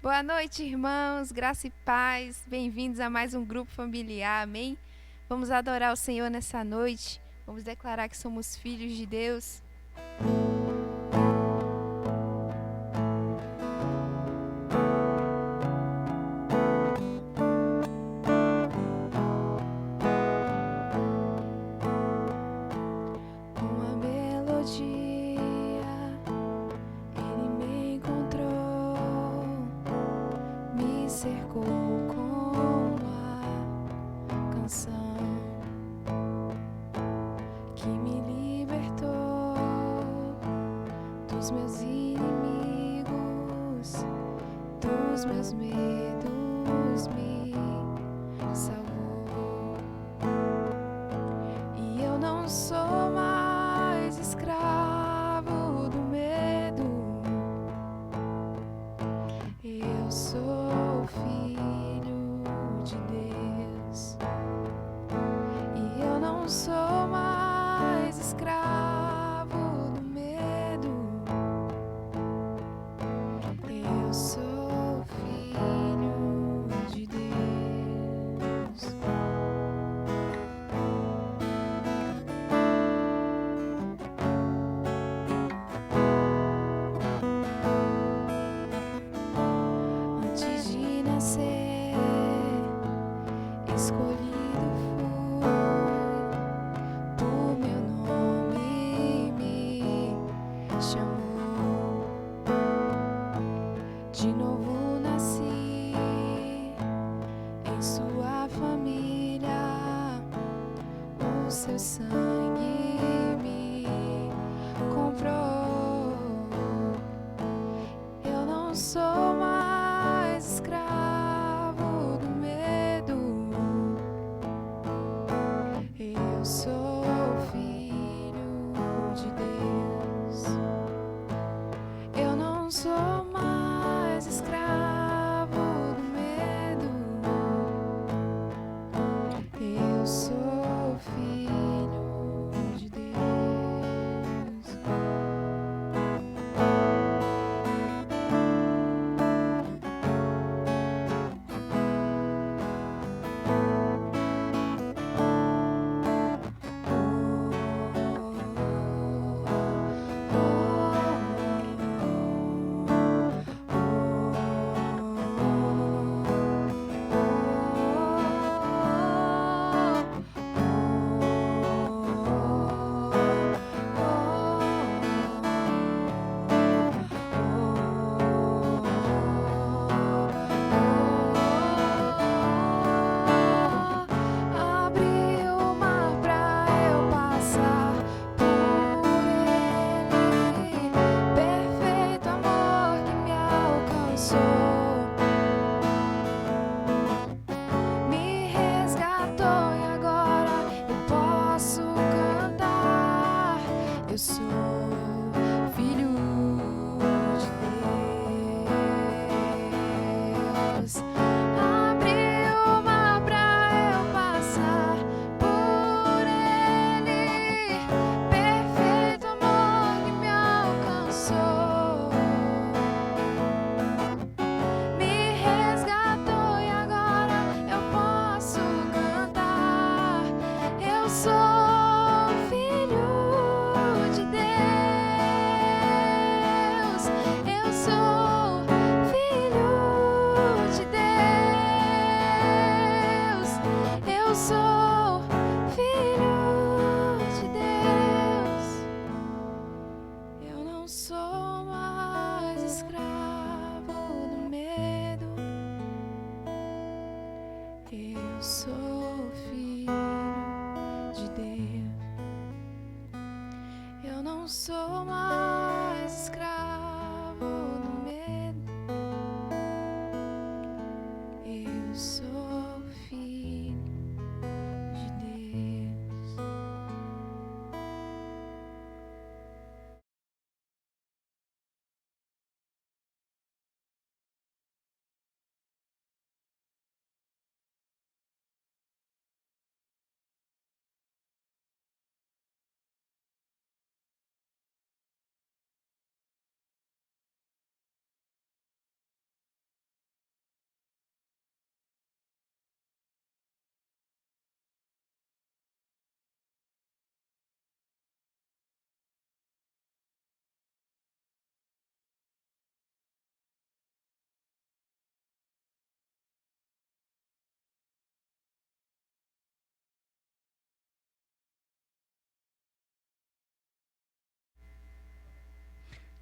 Boa noite, irmãos, graça e paz, bem-vindos a mais um grupo familiar, amém? Vamos adorar o Senhor nessa noite, vamos declarar que somos filhos de Deus.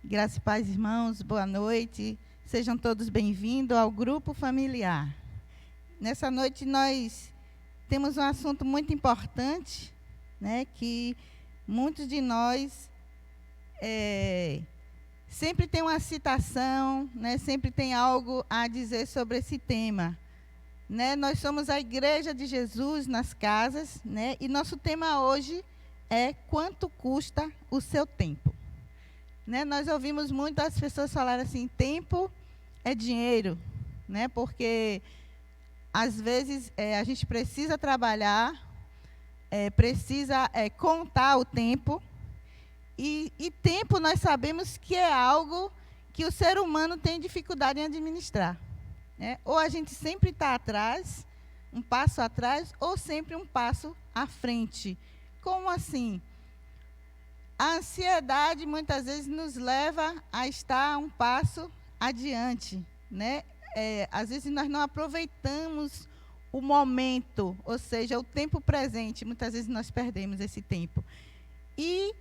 Graça e paz, irmãos, boa noite. Sejam todos bem-vindos ao Grupo Familiar. Nessa noite nós temos um assunto muito importante, né, que muitos de nós sempre tem uma citação, né, sempre tem algo a dizer sobre esse tema. Né? Nós somos a Igreja de Jesus nas casas, né, e nosso tema hoje é quanto custa o seu tempo. Né? Nós ouvimos muito as pessoas falarem assim, tempo é dinheiro, né? Porque às vezes a gente precisa trabalhar, precisa contar o tempo, e tempo nós sabemos que é algo que o ser humano tem dificuldade em administrar. Né? Ou a gente sempre está atrás, um passo atrás, ou sempre um passo à frente. Como assim? A ansiedade muitas vezes nos leva a estar um passo adiante, né? Às vezes nós não aproveitamos o momento, ou seja, o tempo presente. Muitas vezes nós perdemos esse tempo. E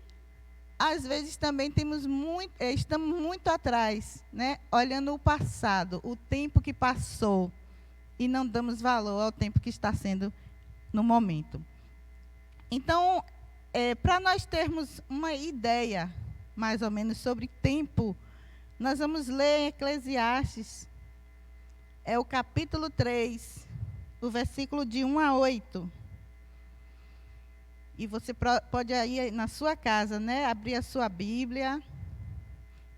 às vezes também estamos muito atrás, né? Olhando o passado, o tempo que passou, e não damos valor ao tempo que está sendo no momento. Então, para nós termos uma ideia, mais ou menos, sobre tempo, nós vamos ler Eclesiastes, o capítulo 3, o versículo de 1 a 8. E você pode ir na sua casa, né, abrir a sua Bíblia,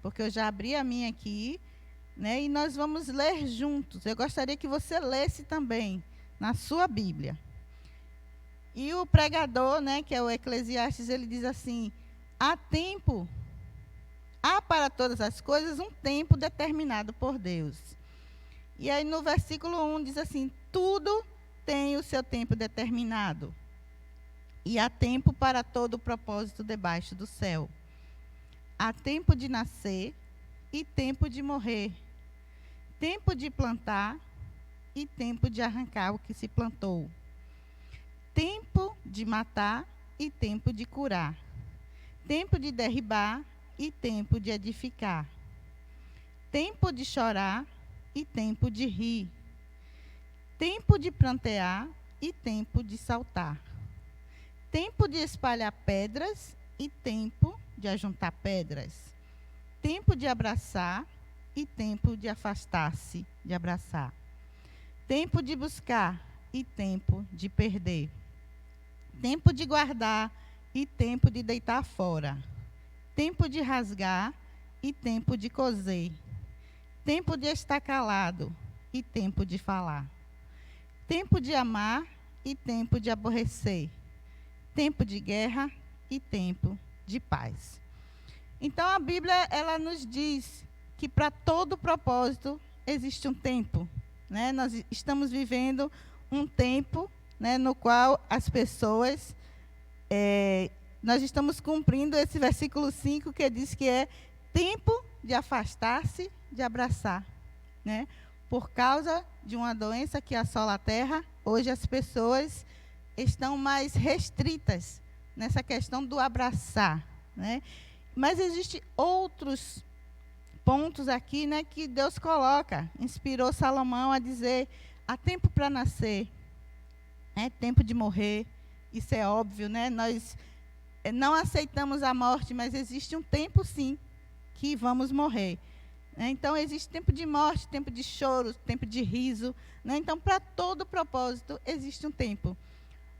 porque eu já abri a minha aqui, né, e nós vamos ler juntos. Eu gostaria que você lesse também na sua Bíblia. E o pregador, né, que é o Eclesiastes, ele diz assim: há para todas as coisas um tempo determinado por Deus. E aí no versículo 1 diz assim: tudo tem o seu tempo determinado. E há tempo para todo o propósito debaixo do céu. Há tempo de nascer e tempo de morrer. Tempo de plantar e tempo de arrancar o que se plantou. Tempo de matar e tempo de curar. Tempo de derribar e tempo de edificar. Tempo de chorar e tempo de rir. Tempo de prantear e tempo de saltar. Tempo de espalhar pedras e tempo de ajuntar pedras. Tempo de abraçar e tempo de afastar-se de abraçar. Tempo de buscar e tempo de perder. Tempo de guardar e tempo de deitar fora. Tempo de rasgar e tempo de coser. Tempo de estar calado e tempo de falar. Tempo de amar e tempo de aborrecer. Tempo de guerra e tempo de paz. Então a Bíblia, ela nos diz que para todo propósito existe um tempo, né? Nós estamos vivendo um tempo, né, no qual as pessoas, nós estamos cumprindo esse versículo 5, que diz que é tempo de afastar-se, de abraçar. Né? Por causa de uma doença que assola a terra, hoje as pessoas estão mais restritas nessa questão do abraçar. Né? Mas existem outros pontos aqui, né, que Deus coloca. Inspirou Salomão a dizer: há tempo para nascer, tempo de morrer. Isso é óbvio, né? Nós não aceitamos a morte, mas existe um tempo, sim, que vamos morrer. Então, existe tempo de morte, tempo de choro, tempo de riso. Né? Então, para todo propósito, existe um tempo.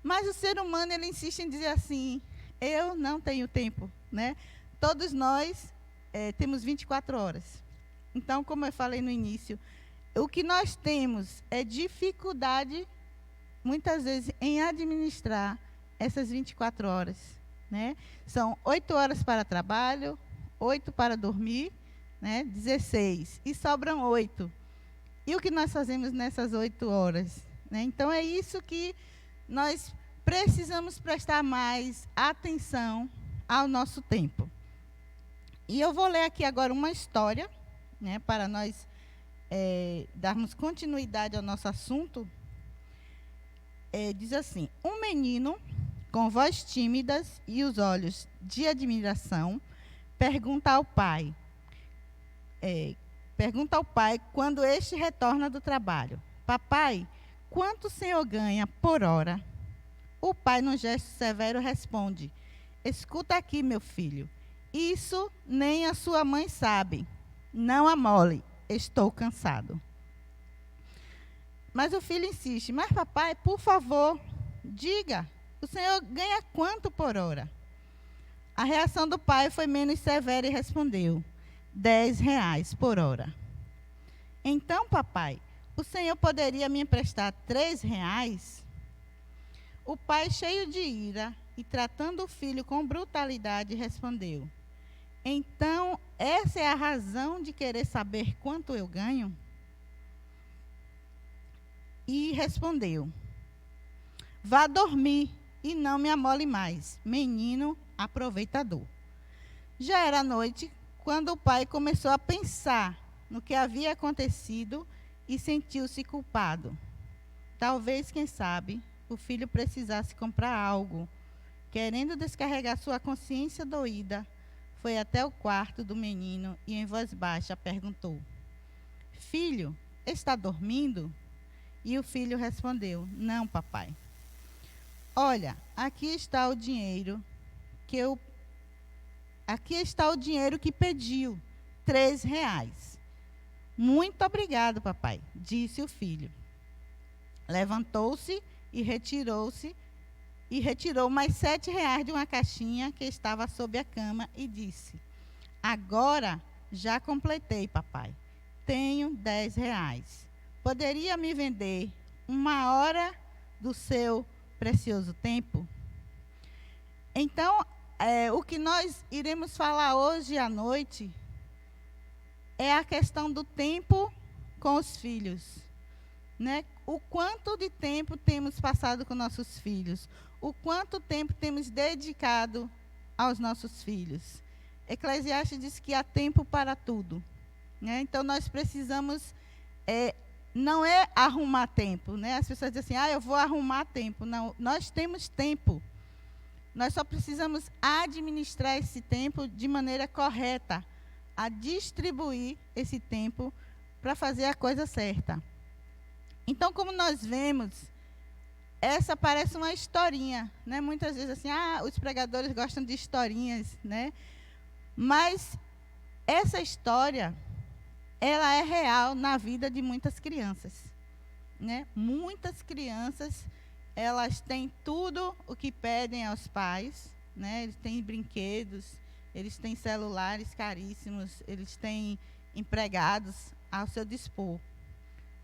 Mas o ser humano, ele insiste em dizer assim: eu não tenho tempo. Né? Todos nós temos 24 horas. Então, como eu falei no início, o que nós temos é dificuldade, muitas vezes, em administrar essas 24 horas. Né? São 8 horas para trabalho, 8 para dormir, né? 16. E sobram 8. E o que nós fazemos nessas 8 horas? Né? Então, é isso que nós precisamos prestar mais atenção ao nosso tempo. E eu vou ler aqui agora uma história, né, para nós darmos continuidade ao nosso assunto. Diz assim: um menino com voz tímidas e os olhos de admiração pergunta ao pai: pergunta ao pai quando este retorna do trabalho: papai, quanto o senhor ganha por hora? O pai, num gesto severo, responde: escuta aqui, meu filho, isso nem a sua mãe sabe. Não amole, estou cansado. Mas o filho insiste: mas papai, por favor, diga, o senhor ganha quanto por hora? A reação do pai foi menos severa e respondeu: 10 reais por hora. Então, papai, o senhor poderia me emprestar 3 reais? O pai, cheio de ira e tratando o filho com brutalidade, respondeu: então, essa é a razão de querer saber quanto eu ganho? E respondeu: vá dormir e não me amole mais, menino aproveitador. Já era noite quando o pai começou a pensar no que havia acontecido e sentiu-se culpado. Talvez, quem sabe, o filho precisasse comprar algo. Querendo descarregar sua consciência doída, foi até o quarto do menino e, em voz baixa, perguntou: filho, está dormindo? E o filho respondeu: não, papai. Olha, aqui está o dinheiro que pediu, 3 reais. Muito obrigado, papai, disse o filho. Levantou-se e retirou mais 7 reais de uma caixinha que estava sob a cama e disse: agora já completei, papai. Tenho 10 reais. Poderia me vender 1 hora do seu precioso tempo? Então, o que nós iremos falar hoje à noite é a questão do tempo com os filhos, né? O quanto de tempo temos passado com nossos filhos, o quanto tempo temos dedicado aos nossos filhos. Eclesiastes diz que há tempo para tudo, né? Então, nós precisamos, não é arrumar tempo, né? As pessoas dizem assim: eu vou arrumar tempo. Não, nós temos tempo. Nós só precisamos administrar esse tempo de maneira correta, a distribuir esse tempo para fazer a coisa certa. Então, como nós vemos, essa parece uma historinha, né? Muitas vezes assim, os pregadores gostam de historinhas, né? Mas essa história, ela é real na vida de muitas crianças, né? Muitas crianças, elas têm tudo o que pedem aos pais, né? Eles têm brinquedos, eles têm celulares caríssimos, eles têm empregados ao seu dispor.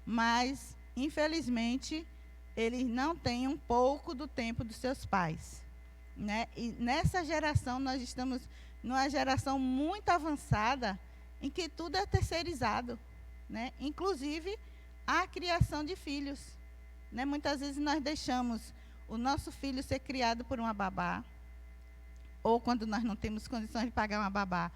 Mas, infelizmente, eles não têm um pouco do tempo dos seus pais, né? E nessa geração, nós estamos numa geração muito avançada, em que tudo é terceirizado, né? Inclusive a criação de filhos, né? Muitas vezes nós deixamos o nosso filho ser criado por uma babá, ou quando nós não temos condições de pagar uma babá,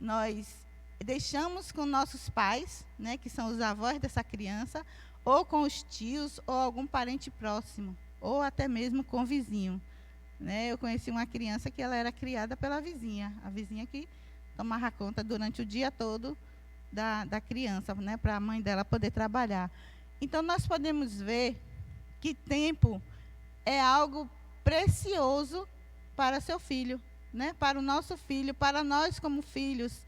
nós deixamos com nossos pais, né, que são os avós dessa criança, ou com os tios, ou algum parente próximo, ou até mesmo com o vizinho, né? Eu conheci uma criança que ela era criada pela vizinha, a vizinha que tomava conta durante o dia todo da criança, né, para a mãe dela poder trabalhar. Então, nós podemos ver que tempo é algo precioso para seu filho, né? Para o nosso filho, para nós como filhos.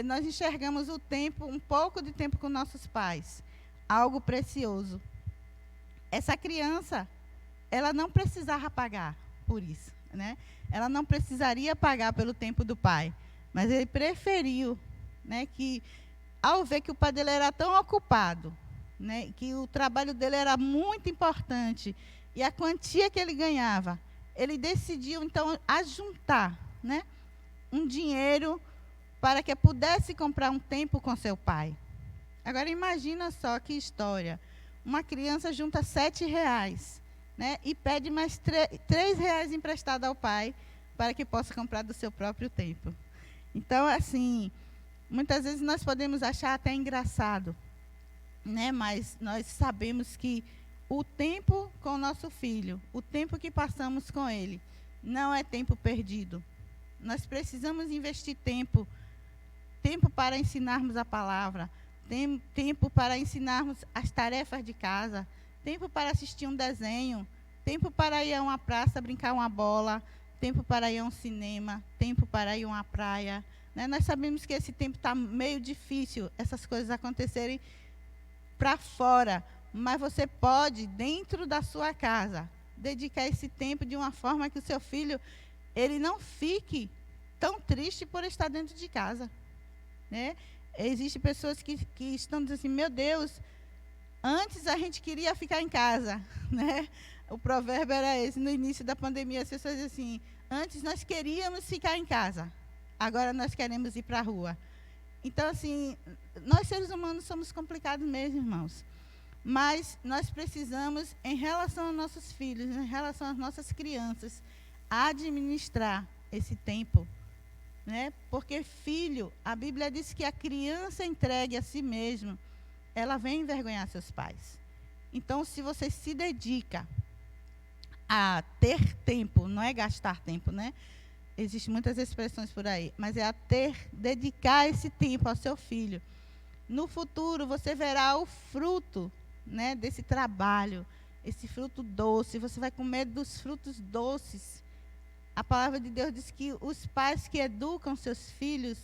Nós enxergamos o tempo, um pouco de tempo com nossos pais, algo precioso. Essa criança, ela não precisava pagar por isso, né? Ela não precisaria pagar pelo tempo do pai, mas ele preferiu, né, que ao ver que o pai dele era tão ocupado, né, que o trabalho dele era muito importante e a quantia que ele ganhava, ele decidiu então ajuntar, né, um dinheiro para que pudesse comprar um tempo com seu pai. Agora imagina só que história. Uma criança junta 7 reais, né, e pede mais 3 reais emprestado ao pai para que possa comprar do seu próprio tempo. Então, assim, muitas vezes nós podemos achar até engraçado, né, mas nós sabemos que o tempo com o nosso filho, o tempo que passamos com ele, não é tempo perdido. Nós precisamos investir tempo tempo para ensinarmos a palavra, tempo para ensinarmos as tarefas de casa, tempo para assistir um desenho, tempo para ir a uma praça brincar uma bola, tempo para ir a um cinema, tempo para ir a uma praia. Né? Nós sabemos que esse tempo está meio difícil, essas coisas acontecerem para fora, mas você pode, dentro da sua casa, dedicar esse tempo de uma forma que o seu filho ele não fique tão triste por estar dentro de casa. Né? Existem pessoas que estão dizendo assim, meu Deus, antes a gente queria ficar em casa. Né? O provérbio era esse, no início da pandemia, as pessoas diziam assim, antes nós queríamos ficar em casa, agora nós queremos ir para a rua. Então, assim, nós seres humanos somos complicados mesmo, irmãos. Mas nós precisamos, em relação aos nossos filhos, em relação às nossas crianças, administrar esse tempo. Né? Porque filho, a Bíblia diz que a criança entregue a si mesma, ela vem envergonhar seus pais. Então, se você se dedica a ter tempo, não é gastar tempo, né? Existem muitas expressões por aí, mas é dedicar esse tempo ao seu filho. No futuro, você verá o fruto, né, desse trabalho, esse fruto doce, você vai comer dos frutos doces. A palavra de Deus diz que os pais que educam seus filhos,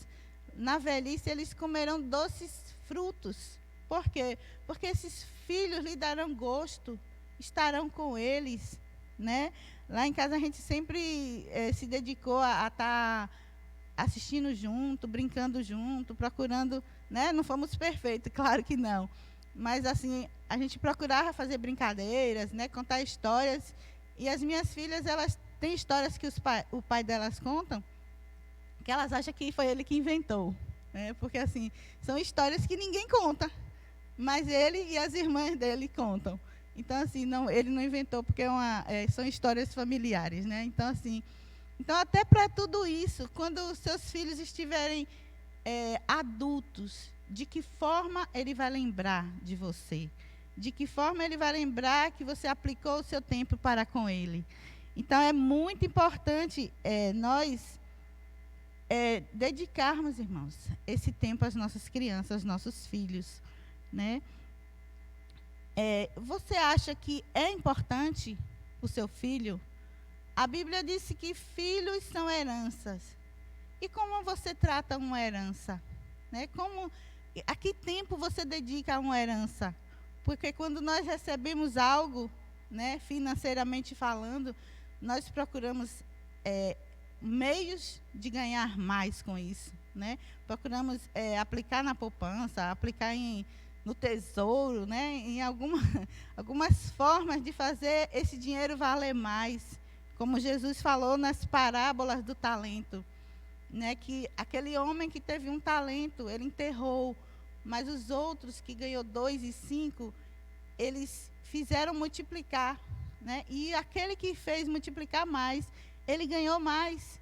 na velhice, eles comerão doces frutos. Por quê? Porque esses filhos lhe darão gosto, estarão com eles. Né? Lá em casa a gente sempre se dedicou a estar assistindo junto, brincando junto, procurando, né? Não fomos perfeitos, claro que não, mas assim, a gente procurava fazer brincadeiras, né? Contar histórias, e as minhas filhas, elas têm histórias que o pai delas contam, que elas acham que foi ele que inventou, né? Porque assim, são histórias que ninguém conta, mas ele e as irmãs dele contam. Então, assim, ele não inventou, porque são histórias familiares, né? Então, assim, até para tudo isso, quando os seus filhos estiverem adultos, de que forma ele vai lembrar de você? De que forma ele vai lembrar que você aplicou o seu tempo para com ele? Então, é muito importante nós dedicarmos, irmãos, esse tempo às nossas crianças, aos nossos filhos, né? Você acha que é importante o seu filho? A Bíblia disse que filhos são heranças. E como você trata uma herança? Né? A que tempo você dedica a uma herança? Porque quando nós recebemos algo, né, financeiramente falando, nós procuramos meios de ganhar mais com isso. Né? Procuramos aplicar na poupança, aplicar no tesouro, né? Em algumas formas de fazer esse dinheiro valer mais, como Jesus falou nas parábolas do talento, né? Que aquele homem que teve um talento, ele enterrou, mas os outros que ganhou 2 e 5, eles fizeram multiplicar, né? E aquele que fez multiplicar mais, ele ganhou mais.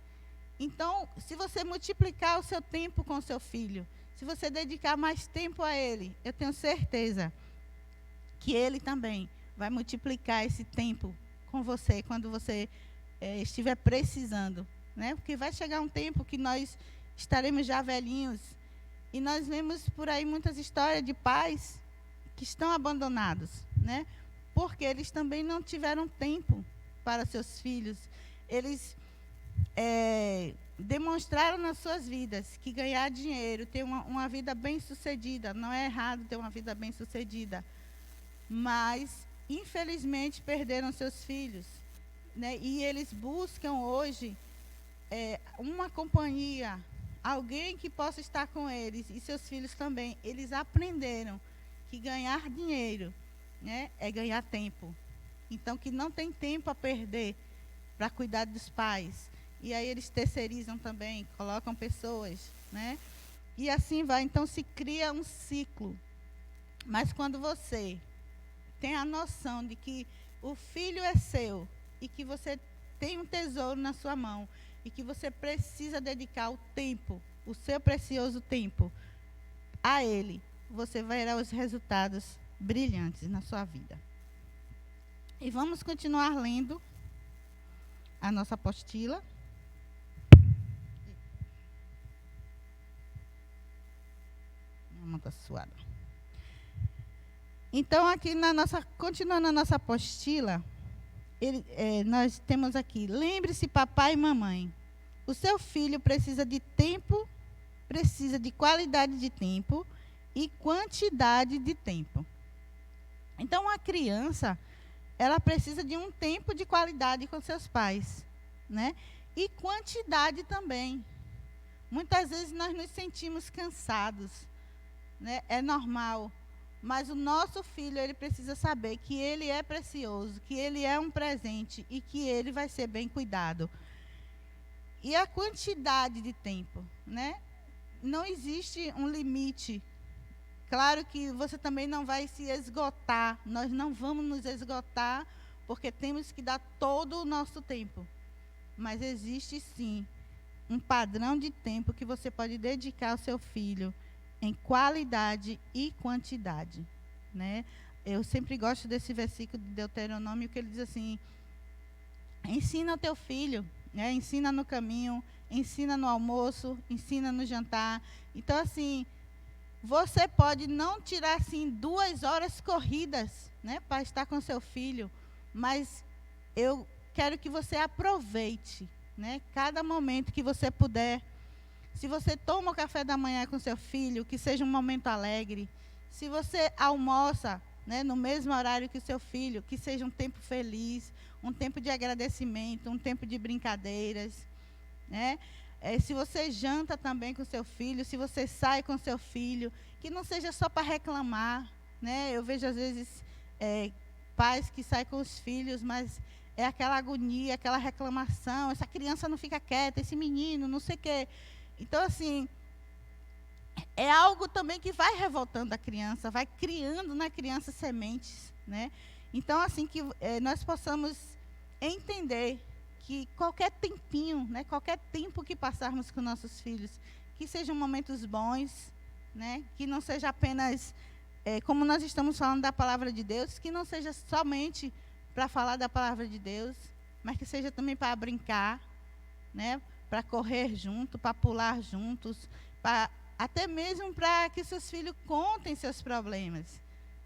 Então, se você multiplicar o seu tempo com o seu filho, se você dedicar mais tempo a ele, eu tenho certeza que ele também vai multiplicar esse tempo com você quando você estiver precisando. Né? Porque vai chegar um tempo que nós estaremos já velhinhos. E nós vemos por aí muitas histórias de pais que estão abandonados. Né? Porque eles também não tiveram tempo para seus filhos. Eles demonstraram nas suas vidas que ganhar dinheiro, ter uma vida bem-sucedida, não é errado ter uma vida bem-sucedida, mas, infelizmente, perderam seus filhos. Né? E eles buscam hoje uma companhia, alguém que possa estar com eles, e seus filhos também. Eles aprenderam que ganhar dinheiro, né, é ganhar tempo. Então, que não tem tempo a perder para cuidar dos pais. E aí eles terceirizam também, colocam pessoas, né? E assim vai. Então se cria um ciclo. Mas quando você tem a noção de que o filho é seu e que você tem um tesouro na sua mão e que você precisa dedicar o tempo, o seu precioso tempo, a ele, você verá os resultados brilhantes na sua vida. E vamos continuar lendo a nossa apostila. A mão está suada. Então, aqui continuando a nossa apostila, nós temos aqui, lembre-se, papai e mamãe, o seu filho precisa de tempo, precisa de qualidade de tempo e quantidade de tempo. Então, a criança, ela precisa de um tempo de qualidade com seus pais, né? E quantidade também. Muitas vezes nós nos sentimos cansados, né? É normal. Mas o nosso filho, ele precisa saber que ele é precioso, que ele é um presente e que ele vai ser bem cuidado. E a quantidade de tempo, né? Não existe um limite. Claro que você também não vai se esgotar. Nós não vamos nos esgotar, porque temos que dar todo o nosso tempo. Mas existe, sim, um padrão de tempo que você pode dedicar ao seu filho, em qualidade e quantidade, né? Eu sempre gosto desse versículo de Deuteronômio, que ele diz assim: ensina ao teu filho, né? Ensina no caminho, ensina no almoço, ensina no jantar. Então, assim, você pode não tirar, assim, 2 horas corridas, né, para estar com seu filho, mas eu quero que você aproveite, né, cada momento que você puder. Se você toma o café da manhã com seu filho, que seja um momento alegre. Se você almoça, né, no mesmo horário que o seu filho, que seja um tempo feliz, um tempo de agradecimento, um tempo de brincadeiras, né? Se você janta também com seu filho, se você sai com seu filho, que não seja só para reclamar, né? Eu vejo, às vezes, pais que saem com os filhos, mas é aquela agonia, aquela reclamação, essa criança não fica quieta, esse menino, não sei o quê. Então, assim, é algo também que vai revoltando a criança, vai criando na criança sementes, né? Então, assim, que nós possamos entender que qualquer tempinho, né, qualquer tempo que passarmos com nossos filhos, que sejam momentos bons, né, que não seja apenas, como nós estamos falando da palavra de Deus, que não seja somente para falar da palavra de Deus, mas que seja também para brincar, né, para correr junto, para pular juntos, até mesmo para que seus filhos contem seus problemas,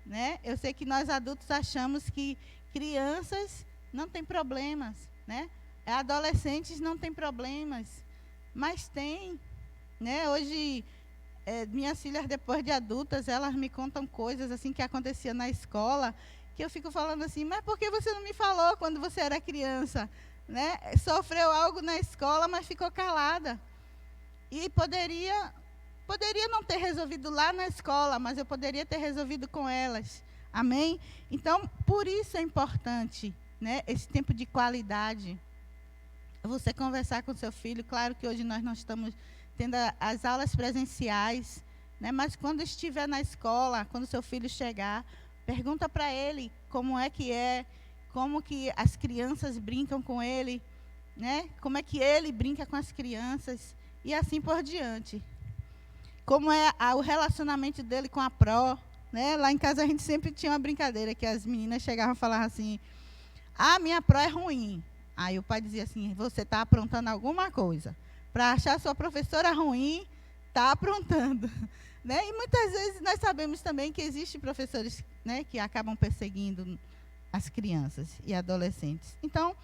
né? Eu sei que nós adultos achamos que crianças não têm problemas, né? Adolescentes não têm problemas, mas tem, né? Hoje, minhas filhas, depois de adultas, elas me contam coisas assim que acontecia na escola, que eu fico falando assim, mas por que você não me falou quando você era criança? Né? Sofreu algo na escola, mas ficou calada. E poderia não ter resolvido lá na escola, mas eu poderia ter resolvido com elas. Amém? Então, por isso é importante, né, esse tempo de qualidade. Você conversar com seu filho. Claro que hoje nós não estamos tendo as aulas presenciais, né, mas quando estiver na escola, quando seu filho chegar, pergunta para ele como que as crianças brincam com ele, né? Como é que ele brinca com as crianças e assim por diante. Como é o relacionamento dele com a pró, né? Lá em casa a gente sempre tinha uma brincadeira que as meninas chegavam e falavam assim: minha pró é ruim. Aí o pai dizia assim: você está aprontando alguma coisa. Para achar sua professora ruim, está aprontando. Né? E muitas vezes nós sabemos também que existem professores, né, que acabam perseguindo as crianças e adolescentes. Então,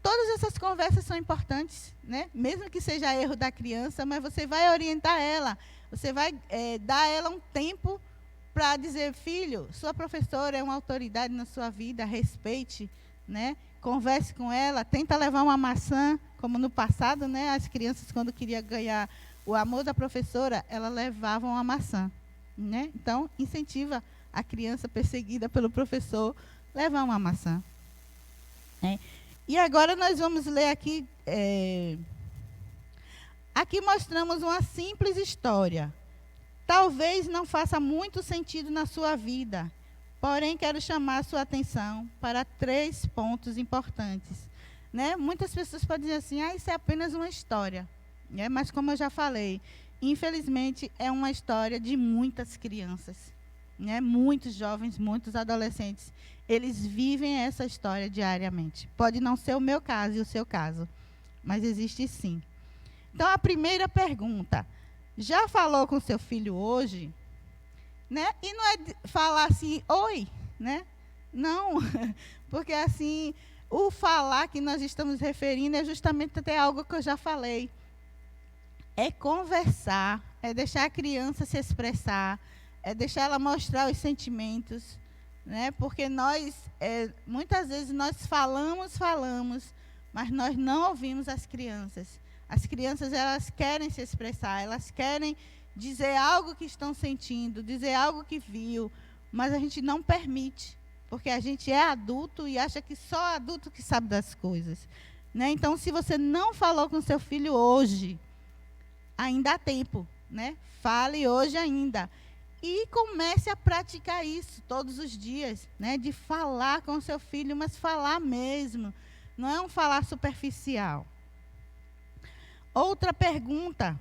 todas essas conversas são importantes, né? Mesmo que seja erro da criança, mas você vai orientar ela, você vai dar a ela um tempo para dizer: filho, sua professora é uma autoridade na sua vida, respeite, né? Converse com ela, tenta levar uma maçã, como no passado, né? As crianças, quando queriam ganhar o amor da professora, elas levavam uma maçã, né? Então, incentiva a criança perseguida pelo professor levar uma maçã. E agora nós vamos ler aqui. Aqui mostramos uma simples história. Talvez não faça muito sentido na sua vida, porém quero chamar a sua atenção para 3 pontos importantes. Né? Muitas pessoas podem dizer assim: isso é apenas uma história. Né? Mas como eu já falei, infelizmente é uma história de muitas crianças. Né? Muitos jovens, muitos adolescentes, eles vivem essa história diariamente. Pode não ser o meu caso e o seu caso, mas existe sim. Então, a primeira pergunta: já falou com seu filho hoje? né? E não é falar assim, oi, né? Não, porque assim, o falar que nós estamos referindo é justamente até algo que eu já falei. É conversar, é deixar a criança se expressar, é deixar ela mostrar os sentimentos, né? Porque nós, muitas vezes nós falamos, mas nós não ouvimos as crianças. As crianças, elas querem se expressar, elas querem dizer algo que estão sentindo, dizer algo que viu, mas a gente não permite, porque a gente é adulto e acha que só adulto que sabe das coisas, né? Então, se você não falou com seu filho hoje, ainda há tempo, né? Fale hoje ainda. E comece a praticar isso todos os dias, né? De falar com seu filho, mas falar mesmo. Não é um falar superficial. Outra pergunta.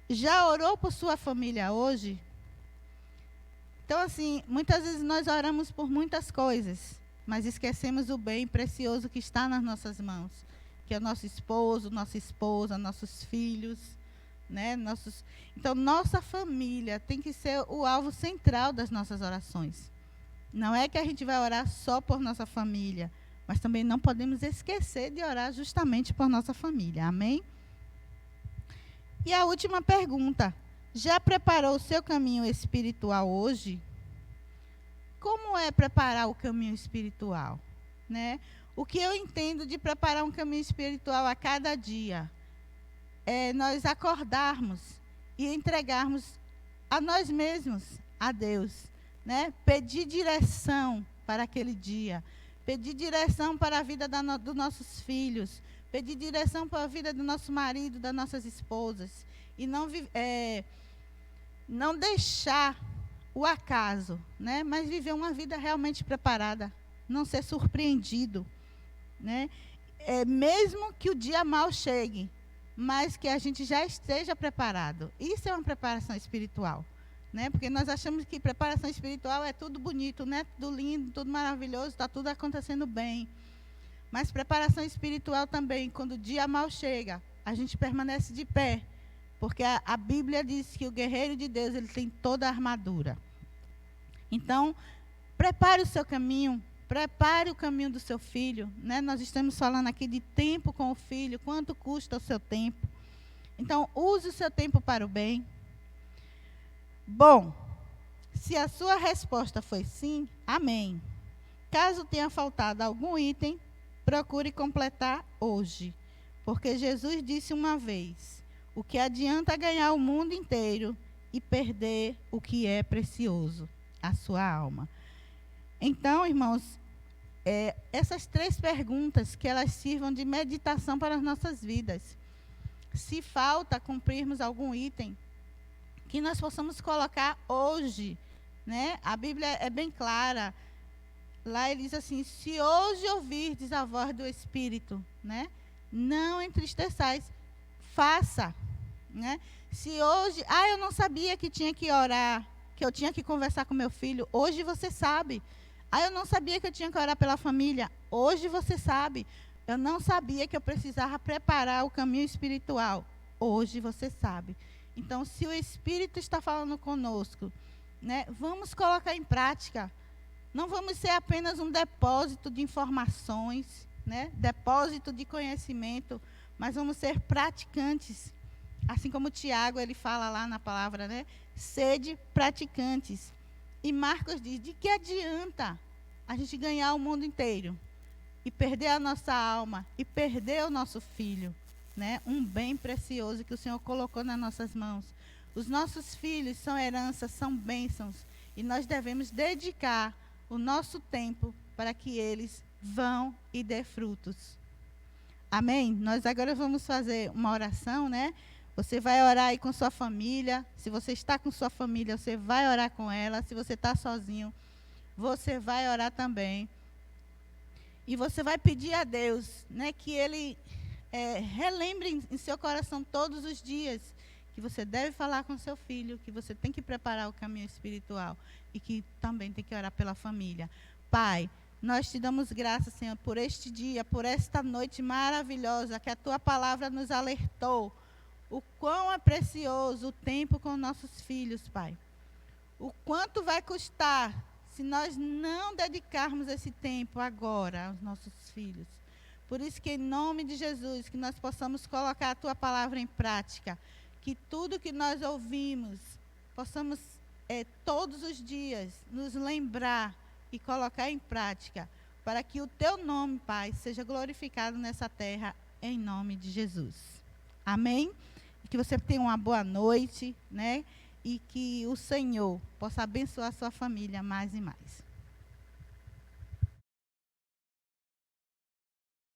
Já orou por sua família hoje? Então, assim, muitas vezes nós oramos por muitas coisas, mas esquecemos o bem precioso que está nas nossas mãos, que é o nosso esposo, nossa esposa, nossos filhos, né? Então, nossa família tem que ser o alvo central das nossas orações. Não é que a gente vai orar só por nossa família, mas também não podemos esquecer de orar justamente por nossa família. Amém? E a última pergunta. Já preparou o seu caminho espiritual hoje? Como é preparar o caminho espiritual? Né? O que eu entendo de preparar um caminho espiritual a cada dia é nós acordarmos e entregarmos a nós mesmos, a Deus. Né? Pedir direção para aquele dia. Pedir direção para a vida dos nossos filhos. Pedir direção para a vida do nosso marido, das nossas esposas. E não deixar o acaso, né? Mas viver uma vida realmente preparada. Não ser surpreendido. Né? Mesmo que o dia mal chegue, mas que a gente já esteja preparado. Isso é uma preparação espiritual. Né? Porque nós achamos que preparação espiritual é tudo bonito, né? Tudo lindo, tudo maravilhoso, está tudo acontecendo bem. Mas preparação espiritual também, quando o dia mal chega, a gente permanece de pé. Porque a Bíblia diz que o guerreiro de Deus, ele tem toda a armadura. Então, prepare o seu caminho, prepare o caminho do seu filho. Né? Nós estamos falando aqui de tempo com o filho, quanto custa o seu tempo. Então, use o seu tempo para o bem. Bom, se a sua resposta foi sim, amém. Caso tenha faltado algum item, procure completar hoje. Porque Jesus disse uma vez: o que adianta ganhar o mundo inteiro e perder o que é precioso, a sua alma. Então, irmãos, essas 3 perguntas, que elas sirvam de meditação para as nossas vidas. Se falta cumprirmos algum item, que nós possamos colocar hoje. Né? A Bíblia é bem clara. Lá ele diz assim: se hoje ouvirdes a voz do Espírito, né? Não entristeçais, faça. Né? Se hoje, eu não sabia que tinha que orar, que eu tinha que conversar com meu filho, hoje você sabe. Eu não sabia que eu tinha que orar pela família, hoje você sabe. Eu não sabia que eu precisava preparar o caminho espiritual, hoje você sabe. Então, se o Espírito está falando conosco, né, vamos colocar em prática. Não vamos ser apenas um depósito de informações, né, depósito de conhecimento, mas vamos ser praticantes. Assim como Tiago, ele fala lá na palavra, né, sede praticantes. E Marcos diz: de que adianta a gente ganhar o mundo inteiro e perder a nossa alma e perder o nosso filho? Né? Um bem precioso que o Senhor colocou nas nossas mãos. Os nossos filhos são heranças, são bênçãos. E nós devemos dedicar o nosso tempo para que eles vão e dê frutos. Amém? Nós agora vamos fazer uma oração, né? Você vai orar aí com sua família. Se você está com sua família, você vai orar com ela. Se você está sozinho, você vai orar também. E você vai pedir a Deus, né, que Ele relembre em seu coração todos os dias que você deve falar com seu filho, que você tem que preparar o caminho espiritual e que também tem que orar pela família. Pai, nós te damos graças, Senhor, por este dia, por esta noite maravilhosa, que a Tua palavra nos alertou o quão é precioso o tempo com nossos filhos, Pai. o quanto vai custar se nós não dedicarmos esse tempo agora aos nossos filhos. Por isso que, em nome de Jesus, que nós possamos colocar a Tua palavra em prática, que tudo que nós ouvimos, possamos todos os dias nos lembrar e colocar em prática, para que o Teu nome, Pai, seja glorificado nessa terra, em nome de Jesus. Amém? E que você tenha uma boa noite, né? E que o Senhor possa abençoar a sua família mais e mais.